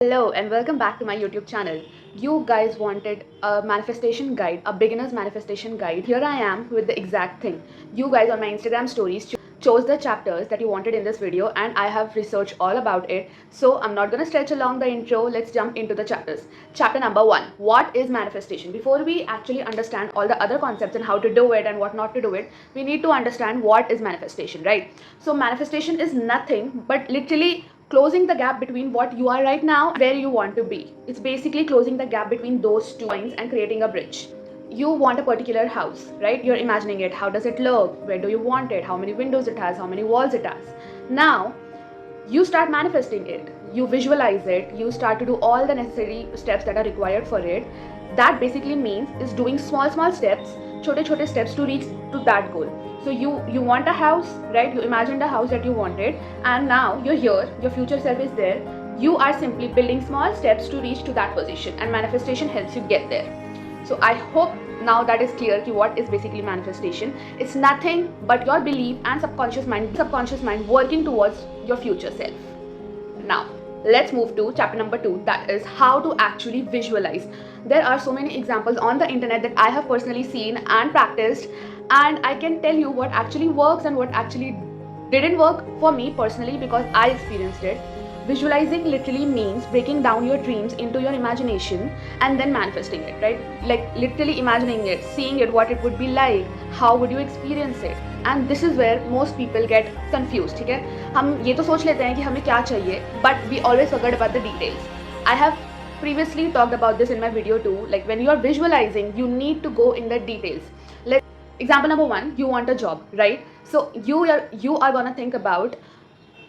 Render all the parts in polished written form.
Hello and welcome back to my YouTube channel. You guys wanted a manifestation guide, a beginner's manifestation guide. Here I am with the exact thing. You guys on my Instagram stories chose the chapters that you wanted in this video and I have researched all about it. So I'm not gonna stretch along the intro. Let's jump into the chapters. Chapter number 1. What is manifestation? Before we actually understand all the other concepts and how to do it and what not to do it, we need to understand what is manifestation, right? So manifestation is nothing but literally closing the gap between what you are right now and where you want to be. It's basically closing the gap between those two points and creating a bridge. You want a particular house, right? You're imagining it. How does it look? Where do you want it? How many windows it has? How many walls it has? Now, you start manifesting it. You visualize it. You start to do all the necessary steps that are required for it. That basically means is doing small steps, छोटे steps to reach to that goal. So you want a house, right? You imagined a house that you wanted and now you're here, your future self is there. You are simply building small steps to reach to that position and manifestation helps you get there. So I hope now that is clear ki what is basically manifestation. It's nothing but your belief and subconscious mind working towards your future self. Now let's move to chapter number 2, that is how to actually visualize. There are so many examples on the internet that I have personally seen and practiced, and I can tell you what actually works and what actually didn't work for me personally because I experienced it. Visualizing literally means breaking down your dreams into your imagination and then manifesting it, right? Like literally imagining it, seeing it, what it would be like, how would you experience it. And this is where most people get confused, ठीक है? हम ये तो सोच लेते हैं कि हमें क्या चाहिए, but we always forget about the details. I have previously talked about this in my video too. Like when you are visualizing, you need to go in the details. Like example number 1, you want a job, right? So you are gonna think about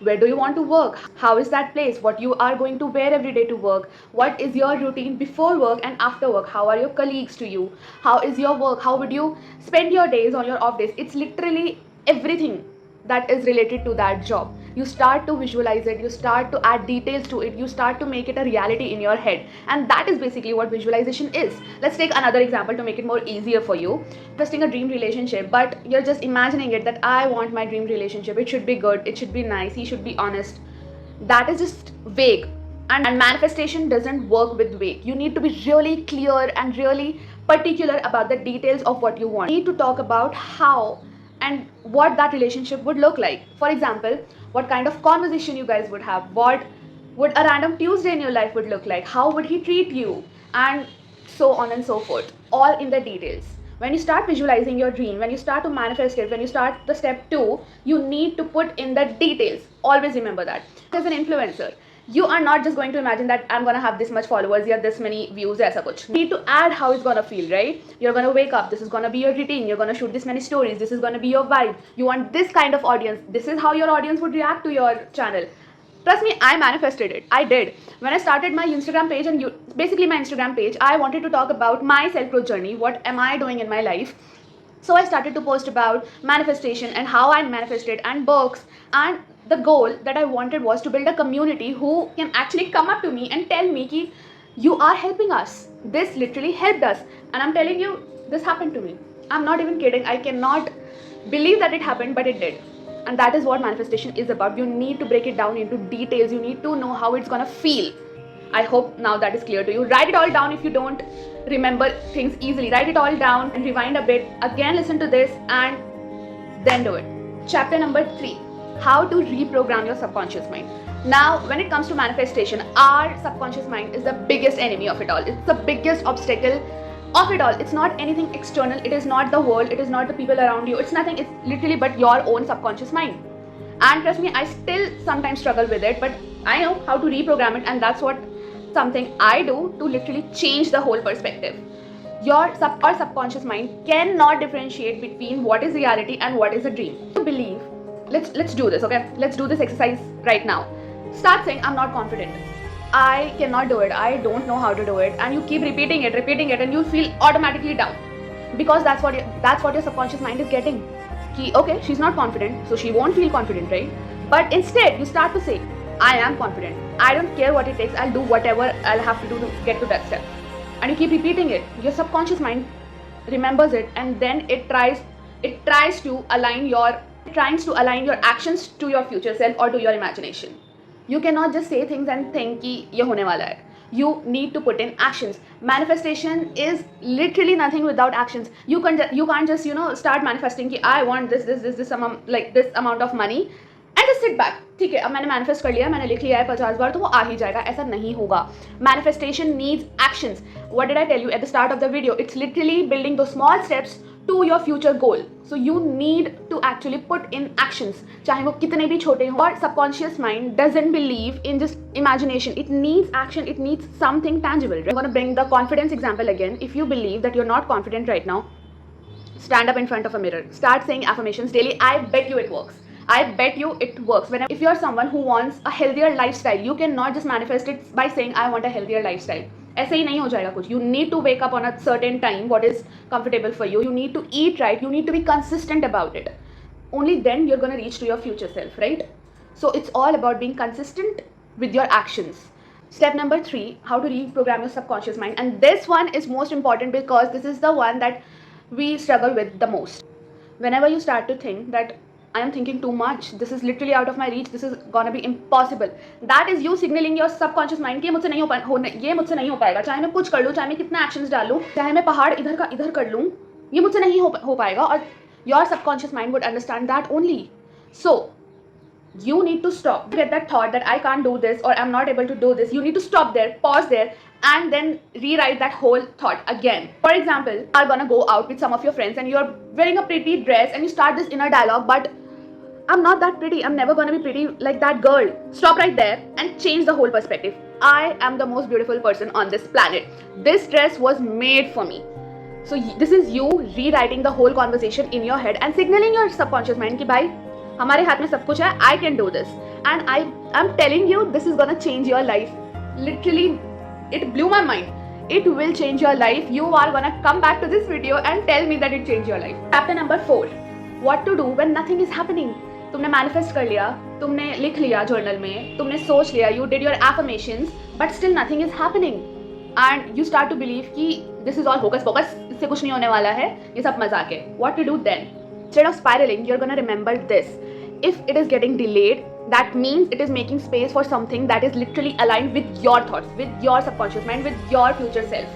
where do you want to work, how is that place, what you are going to wear every day to work, what is your routine before work and after work, how are your colleagues to you, how is your work, how would you spend your days on your off days. It's literally everything that is related to that job. You start to visualize it, you start to add details to it, you start to make it a reality in your head, and that is basically what visualization is. Let's take another example to make it more easier for you. Manifesting a dream relationship, but you're just imagining it that I want my dream relationship, it should be good, it should be nice, he should be honest. That is just vague, and manifestation doesn't work with vague. You need to be really clear and really particular about the details of what you want. You need to talk about how and what that relationship would look like. For example, what kind of conversation you guys would have, what would a random Tuesday in your life would look like, how would he treat you, and so on and so forth, all in the details. When you start visualizing your dream, when you start to manifest it, when you start the step 2, you need to put in the details. Always remember that. As an influencer, you are not just going to imagine that I'm gonna have this much followers, yeah, this many views, aisa kuch. You need to add how it's gonna feel, right? You're gonna wake up, this is gonna be your routine, you're gonna shoot this many stories, this is gonna be your vibe. You want this kind of audience, this is how your audience would react to your channel. Trust me, I manifested it. I did. When I started my Instagram page basically my Instagram page, I wanted to talk about my self-growth journey. What am I doing in my life? So I started to post about manifestation and how I manifested and books, and the goal that I wanted was to build a community who can actually come up to me and tell me ki you are helping us. This literally helped us, and I'm telling you, this happened to me. I'm not even kidding. I cannot believe that it happened, but it did. And that is what manifestation is about. You need to break it down into details. You need to know how it's gonna feel. I hope now that is clear to you. Write it all down if you don't remember things easily. Write it all down and rewind a bit. Again, listen to this and then do it. Chapter number 3, how to reprogram your subconscious mind. Now, when it comes to manifestation, our subconscious mind is the biggest enemy of it all. It's the biggest obstacle of it all. It's not anything external. It is not the world. It is not the people around you. It's nothing. It's literally but your own subconscious mind. And trust me, I still sometimes struggle with it, but I know how to reprogram it, and that's what something I do to literally change the whole perspective. Your subconscious mind cannot differentiate between what is reality and what is a dream. To believe, let's do this, okay? Let's do this exercise right now. Start saying, I'm not confident. I cannot do it. I don't know how to do it. And you keep repeating it, and you'll feel automatically down. Because that's what your subconscious mind is getting. Ki, okay, she's not confident, so she won't feel confident, right? But instead, you start to say, I am confident. I don't care what it takes. I'll do whatever I'll have to do to get to that step. And you keep repeating it. Your subconscious mind remembers it, and then it tries to align your actions to your future self or to your imagination. You cannot just say things and think कि ये होने वाला है. You need to put in actions. Manifestation is literally nothing without actions. You can't just start manifesting कि I want this amount, like this amount of money and just sit back. ठीक है, अब मैंने manifest कर लिया, मैंने लिख लिया है 50 बार, तो वो आ ही जाएगा. ऐसा नहीं होगा. Manifestation needs actions. What did I tell you at the start of the video? It's literally building those small steps to your future goal. So you need to actually put in actions, चाहे वो कितने भी छोटे हों. और subconscious mind doesn't believe in just imagination. It needs action. It needs something tangible. Right? I'm going to bring the confidence example again. If you believe that you're not confident right now, stand up in front of a mirror. Start saying affirmations daily. I bet you it works. I bet you it works. If you're someone who wants a healthier lifestyle, you cannot just manifest it by saying I want a healthier lifestyle. ऐसे ही नहीं हो जाएगा कुछ. You need to wake up on a certain time, what is comfortable for you. You need to eat right. You need to be consistent about it. Only then you're going to reach to your future self, right? So it's all about being consistent with your actions. Step number 3, how to reprogram your subconscious mind. And this one is most important because this is the one that we struggle with the most. Whenever you start to think that I am thinking too much, this is literally out of my reach, this is gonna be impossible, that is you signaling your subconscious mind कि ये मुझसे नहीं हो पाएगा, चाहे मैं कुछ कर लूँ, चाहे मैं कितना एक्शंस डालूँ, चाहे मैं पहाड़ इधर का इधर कर लूँ, ये मुझसे नहीं हो पाएगा. और your subconscious mind would understand that only. So you need to stop. Get that thought that I can't do this or I'm not able to do this. You need to stop there, pause there, and then rewrite that whole thought again. For example, you are gonna go out with some of your friends and you're wearing a pretty dress and you start this inner dialogue, but I'm not that pretty. I'm never gonna be pretty like that girl. Stop right there and change the whole perspective. I am the most beautiful person on this planet. This dress was made for me. So this is you rewriting the whole conversation in your head and signaling your subconscious mind कि भाई हमारे हाथ में सब कुछ है. I can do this, and I'm telling you this is gonna change your life. Literally, it blew my mind. It will change your life. You are gonna come back to this video and tell me that it changed your life. Chapter number 4, what to do when nothing is happening. तुमने manifest कर लिया, तुमने लिख लिया journal में, तुमने सोच लिया, you did your affirmations, but still nothing is happening, and you start to believe कि this is all hocus pocus, इससे कुछ नहीं होने वाला है, ये सब मजाक है. What to do then? Instead of spiraling, you're gonna remember this. If it is getting delayed, that means it is making space for something that is literally aligned with your thoughts, with your subconscious mind, with your future self.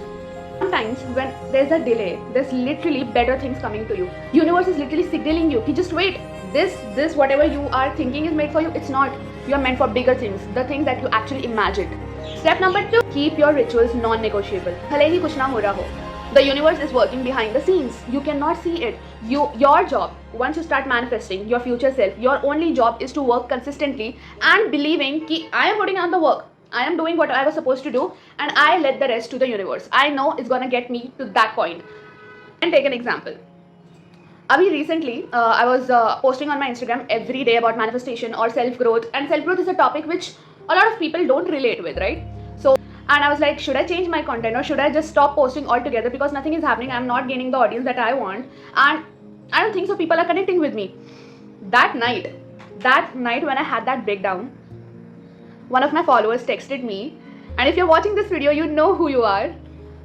Sometimes when there's a delay, there's literally better things coming to you. Universe is literally signaling you, just wait. This whatever you are thinking is made for you. It's not. You are meant for bigger things, the things that you actually imagined. Step number 2, keep your rituals non-negotiable. भले ही कुछ ना हो रहा हो. The universe is working behind the scenes. You cannot see it. Your job, once you start manifesting your future self, your only job is to work consistently and believing कि I am putting on the work. I am doing what I was supposed to do, and I let the rest to the universe. I know it's gonna get me to that point. And take an example. Abhi recently, I was posting on my Instagram every day about manifestation or self-growth, and self-growth is a topic which a lot of people don't relate with, right? So, and I was like, should I change my content or should I just stop posting altogether because nothing is happening? I'm not gaining the audience that I want, and I don't think so people are connecting with me. That night when I had that breakdown, one of my followers texted me, and if you're watching this video, you know who you are.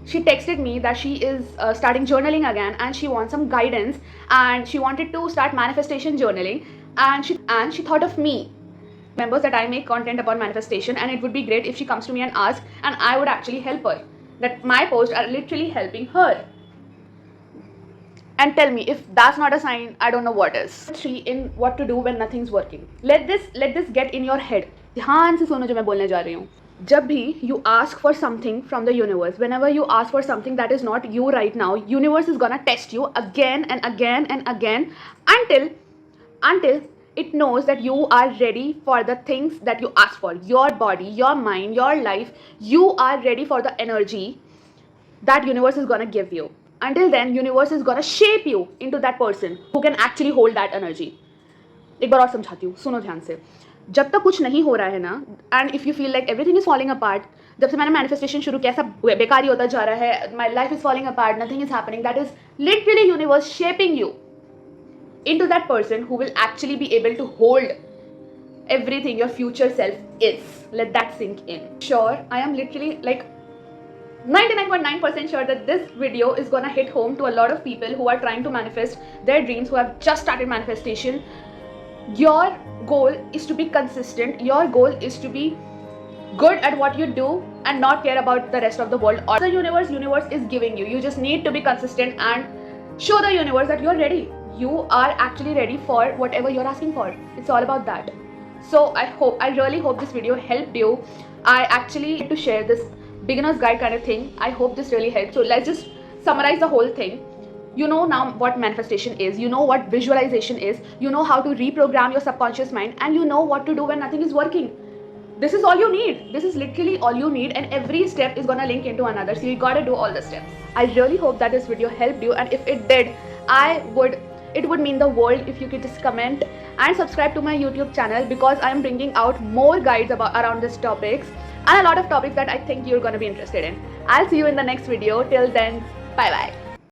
She texted me that she is starting journaling again and she wants some guidance, and she wanted to start manifestation journaling, and she thought of me. Remembers that I make content about manifestation, and it would be great if she comes to me and asks, and I would actually help her. That my posts are literally helping her. And tell me, if that's not a sign, I don't know what is. 3, in what to do when nothing's working. Let this get in your head. ध्यान से सुनो जो मैं बोलने जा रही हूँ. जब भी you ask for something from the universe, whenever you ask for something that is not you right now, universe is gonna test you again and again and again until it knows that you are ready for the things that you ask for. Your body, your mind, your life, you are ready for the energy that universe is gonna give you. Until then, universe is gonna shape you into that person who can actually hold that energy. एक बार और समझाती हूँ, सुनो ध्यान से. जब तक कुछ नहीं हो रहा है ना, and if you feel like everything is falling apart, जब से मैंने मैनिफेस्टेशन शुरू किया सब बेकार ही होता जा रहा है, my life is falling apart, nothing is happening, that is literally universe shaping you into that person who will actually be able to hold everything your future self is. Let that sink in. Sure, I am literally like 99.9% sure that this video is gonna hit home to a lot of people who are trying to manifest their dreams, who have just started manifestation. Your goal is to be consistent. Your goal is to be good at what you do and not care about the rest of the world or the universe is giving you. You just need to be consistent and show the universe that you're ready. You are actually ready for whatever you're asking for. It's all about that. So I really hope this video helped you. I actually to share this beginner's guide kind of thing. I hope this really helped. So let's just summarize the whole thing. You know now what manifestation is, you know what visualization is, you know how to reprogram your subconscious mind, and you know what to do when nothing is working. This is all you need. This is literally all you need, and every step is gonna link into another, so you gotta do all the steps. I really hope that this video helped you, and if it did, it would mean the world if you could just comment and subscribe to my YouTube channel, because I am bringing out more guides around these topics and a lot of topics that I think you're gonna be interested in. I'll see you in the next video. Till then, bye bye.